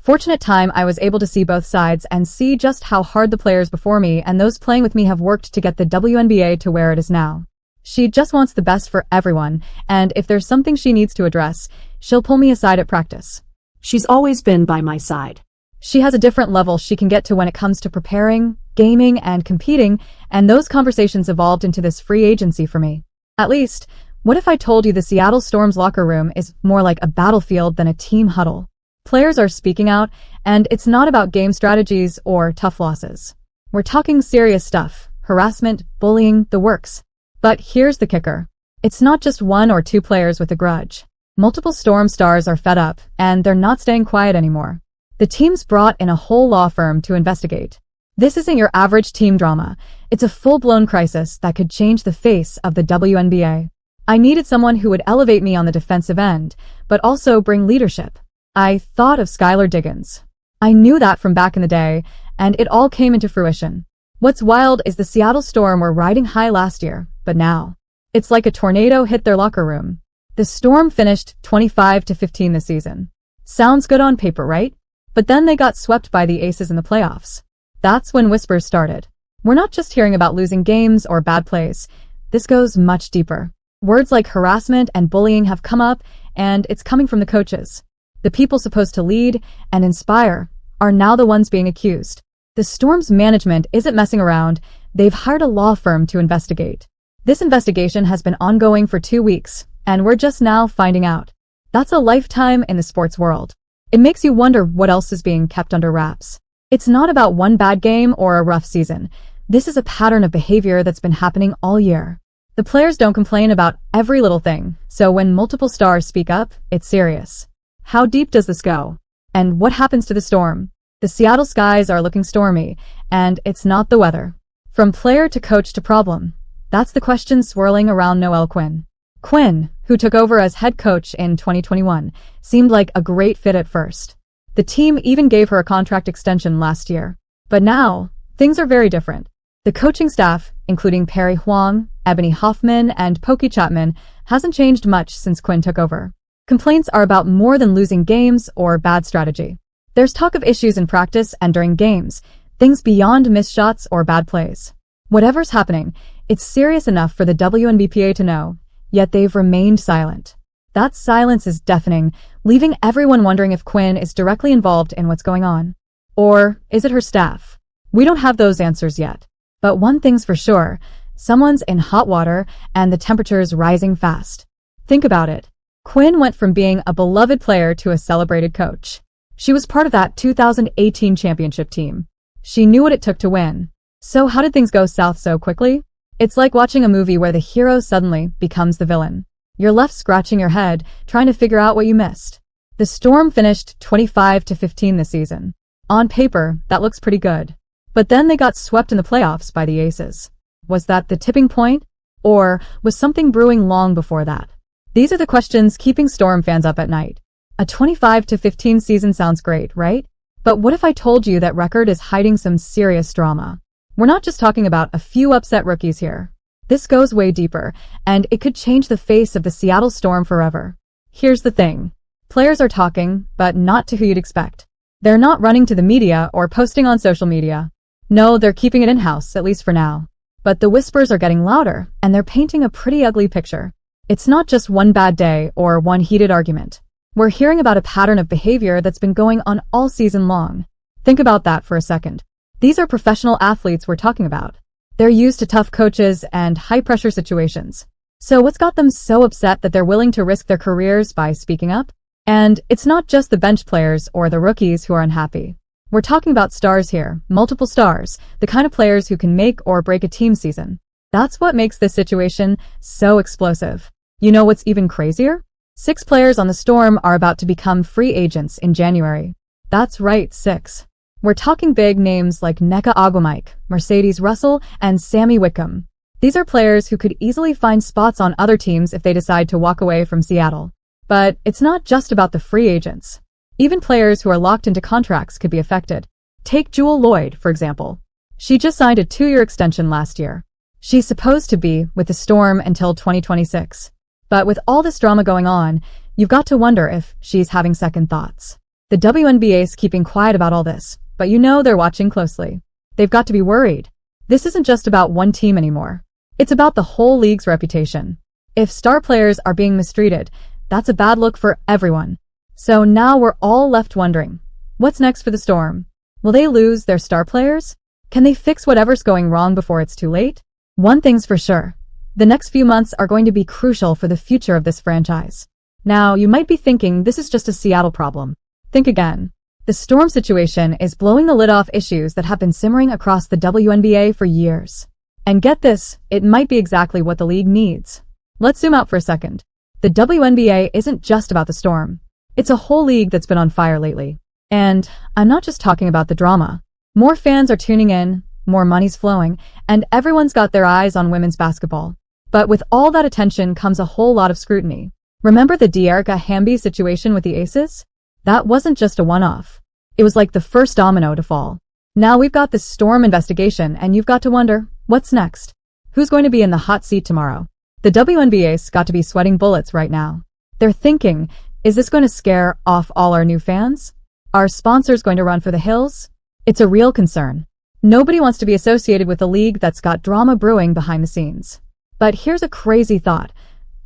Fortunate time I was able to see both sides and see just how hard the players before me and those playing with me have worked to get the WNBA to where it is now. She just wants the best for everyone, and if there's something she needs to address, she'll pull me aside at practice. She's always been by my side. She has a different level she can get to when it comes to preparing, gaming, and competing, and those conversations evolved into this free agency for me. At least, what if I told you the Seattle Storm's locker room is more like a battlefield than a team huddle? Players are speaking out, and it's not about game strategies or tough losses. We're talking serious stuff, harassment, bullying, the works. But here's the kicker. It's not just one or two players with a grudge. Multiple Storm stars are fed up, and they're not staying quiet anymore. The team's brought in a whole law firm to investigate. This isn't your average team drama. It's a full-blown crisis that could change the face of the WNBA. I needed someone who would elevate me on the defensive end, but also bring leadership. I thought of Skylar Diggins. I knew that from back in the day, and it all came into fruition. What's wild is the Seattle Storm were riding high last year, but now, it's like a tornado hit their locker room. The Storm finished 25-15 this season. Sounds good on paper, right? But then they got swept by the Aces in the playoffs. That's when whispers started. We're not just hearing about losing games or bad plays. This goes much deeper. Words like harassment and bullying have come up, and it's coming from the coaches. The people supposed to lead and inspire are now the ones being accused. The Storm's management isn't messing around. They've hired a law firm to investigate. This investigation has been ongoing for 2 weeks, and we're just now finding out. That's a lifetime in the sports world. It makes you wonder what else is being kept under wraps. It's not about one bad game or a rough season. This is a pattern of behavior that's been happening all year. The players don't complain about every little thing, so when multiple stars speak up, it's serious. How deep does this go? And what happens to the Storm? The Seattle skies are looking stormy, and it's not the weather. From player to coach to problem, that's the question swirling around Noelle Quinn. Quinn, who took over as head coach in 2021, seemed like a great fit at first. The team even gave her a contract extension last year. But now, things are very different. The coaching staff, including Perry Huang, Ebony Hoffman, and Pokey Chapman, hasn't changed much since Quinn took over. Complaints are about more than losing games or bad strategy. There's talk of issues in practice and during games, things beyond missed shots or bad plays. Whatever's happening, it's serious enough for the WNBA to know, yet they've remained silent. That silence is deafening, leaving everyone wondering if Quinn is directly involved in what's going on. Or is it her staff? We don't have those answers yet. But one thing's for sure, someone's in hot water and the temperature's rising fast. Think about it. Quinn went from being a beloved player to a celebrated coach. She was part of that 2018 championship team. She knew what it took to win. So how did things go south so quickly? It's like watching a movie where the hero suddenly becomes the villain. You're left scratching your head, trying to figure out what you missed. The Storm finished 25-15 this season. On paper, that looks pretty good. But then they got swept in the playoffs by the Aces. Was that the tipping point? Or was something brewing long before that? These are the questions keeping Storm fans up at night. A 25-15 season sounds great, right? But what if I told you that record is hiding some serious drama? We're not just talking about a few upset rookies here. This goes way deeper, and it could change the face of the Seattle Storm forever. Here's the thing. Players are talking, but not to who you'd expect. They're not running to the media or posting on social media. No, they're keeping it in-house, at least for now. But the whispers are getting louder, and they're painting a pretty ugly picture. It's not just one bad day or one heated argument. We're hearing about a pattern of behavior that's been going on all season long. Think about that for a second. These are professional athletes we're talking about. They're used to tough coaches and high-pressure situations. So what's got them so upset that they're willing to risk their careers by speaking up? And it's not just the bench players or the rookies who are unhappy. We're talking about stars here, multiple stars, the kind of players who can make or break a team season. That's what makes this situation so explosive. You know what's even crazier? 6 players on the Storm are about to become free agents in January. That's right, 6. We're talking big names like Nneka Ogwumike, Mercedes Russell, and Sammy Whitcomb. These are players who could easily find spots on other teams if they decide to walk away from Seattle. But it's not just about the free agents. Even players who are locked into contracts could be affected. Take Jewel Lloyd, for example. She just signed a 2-year extension last year. She's supposed to be with the Storm until 2026. But with all this drama going on, you've got to wonder if she's having second thoughts. The WNBA's keeping quiet about all this, but you know they're watching closely. They've got to be worried. This isn't just about one team anymore. It's about the whole league's reputation. If star players are being mistreated, that's a bad look for everyone. So now we're all left wondering, what's next for the Storm? Will they lose their star players? Can they fix whatever's going wrong before it's too late? One thing's for sure. The next few months are going to be crucial for the future of this franchise. Now, you might be thinking this is just a Seattle problem. Think again. The Storm situation is blowing the lid off issues that have been simmering across the WNBA for years. And get this, it might be exactly what the league needs. Let's zoom out for a second. The WNBA isn't just about the Storm. It's a whole league that's been on fire lately. And I'm not just talking about the drama. More fans are tuning in, more money's flowing, and everyone's got their eyes on women's basketball. But with all that attention comes a whole lot of scrutiny. Remember the De'Erica Hamby situation with the Aces? That wasn't just a one-off. It was like the first domino to fall. Now we've got this Storm investigation, and you've got to wonder, what's next? Who's going to be in the hot seat tomorrow? The WNBA's got to be sweating bullets right now. They're thinking, is this going to scare off all our new fans? Are sponsors going to run for the hills? It's a real concern. Nobody wants to be associated with a league that's got drama brewing behind the scenes. But here's a crazy thought.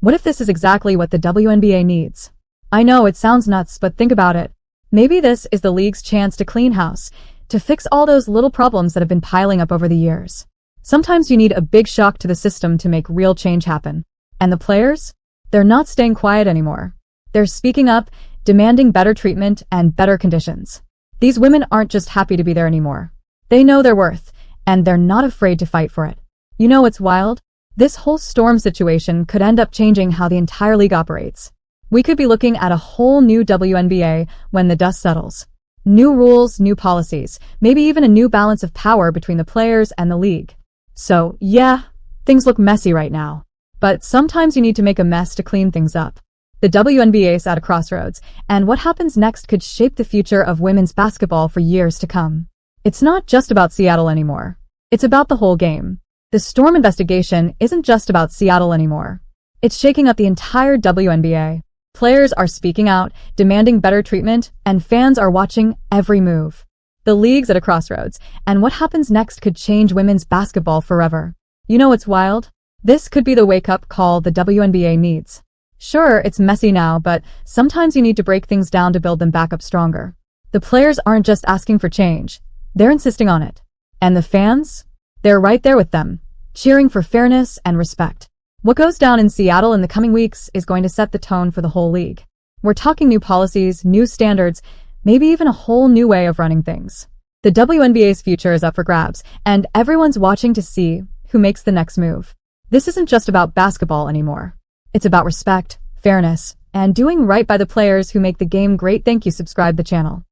What if this is exactly what the WNBA needs? I know it sounds nuts, but think about it. Maybe this is the league's chance to clean house, to fix all those little problems that have been piling up over the years. Sometimes you need a big shock to the system to make real change happen. And the players? They're not staying quiet anymore. They're speaking up, demanding better treatment and better conditions. These women aren't just happy to be there anymore. They know their worth, and they're not afraid to fight for it. You know what's wild? This whole Storm situation could end up changing how the entire league operates. We could be looking at a whole new WNBA when the dust settles. New rules, new policies, maybe even a new balance of power between the players and the league. So, yeah, things look messy right now. But sometimes you need to make a mess to clean things up. The WNBA's at a crossroads, and what happens next could shape the future of women's basketball for years to come. It's not just about Seattle anymore. It's about the whole game. The Storm investigation isn't just about Seattle anymore. It's shaking up the entire WNBA. Players are speaking out, demanding better treatment, and fans are watching every move. The league's at a crossroads, and what happens next could change women's basketball forever. You know what's wild? This could be the wake-up call the WNBA needs. Sure, it's messy now, but sometimes you need to break things down to build them back up stronger. The players aren't just asking for change. They're insisting on it. And the fans? They're right there with them, cheering for fairness and respect. What goes down in Seattle in the coming weeks is going to set the tone for the whole league. We're talking new policies, new standards, maybe even a whole new way of running things. The WNBA's future is up for grabs, and everyone's watching to see who makes the next move. This isn't just about basketball anymore. It's about respect, fairness, and doing right by the players who make the game great. Thank you. Subscribe the channel.